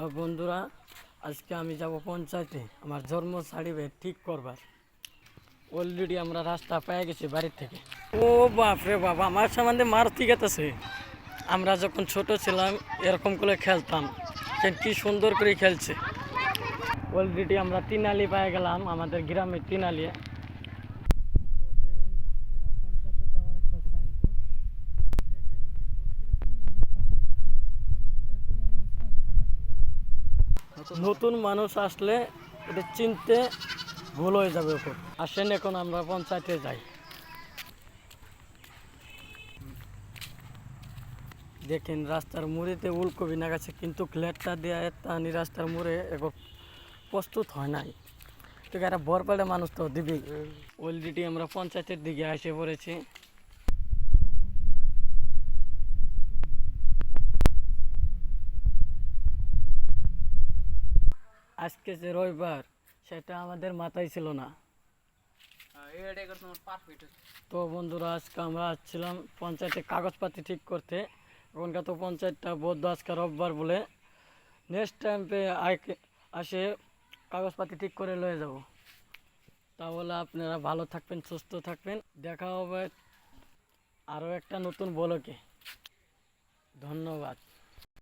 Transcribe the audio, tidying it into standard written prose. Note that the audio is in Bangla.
আর বন্ধুরা, আজকে আমি যাব পঞ্চায়েতে আমার জন্ম সার্টিফিকেট ঠিক করবার। অলরেডি আমরা রাস্তা পেয়ে গেছি বাড়ির থেকে। ও বাপ রে বাপ, আমার সামনে মার ঠিক আছে। আমরা যখন ছোট ছিলাম এরকম করে খেলতাম, কি সুন্দর করে খেলছে। অলরেডি আমরা তিনালি পেয়ে গেলাম, আমাদের গ্রামের তিনালি। নতুন মানুষ আসলে এটা চিনতে ভুল হয়ে যাবে ওপর। আসেন এখন আমরা পঞ্চায়েতে যাই। দেখেন রাস্তার মুড়েতে উলকপি না গেছে, কিন্তু ক্লেটটা দেওয়া তানি রাস্তার মুড়ে এবার প্রস্তুত হয় নাই। তো এরা বরপাড়ে মানুষ তো দিবেই। অলরেডি আমরা পঞ্চায়েতের দিকে এসে পড়েছি। আজকে যে রবিবার, সেটা আমাদের মাথায় ছিল না। তো বন্ধুরা, আজকে আমরা আসছিলাম পঞ্চায়েতে কাগজপাতি ঠিক করতে। এখনকার তো পঞ্চায়েতটা বদ্ধ আজকে রোববার বলে। নেক্সট টাইম আসে কাগজপাতি ঠিক করে লয়ে যাব। তাহলে আপনারা ভালো থাকবেন, সুস্থ থাকবেন। দেখা হবে আরও একটা নতুন ব্লগে। ধন্যবাদ।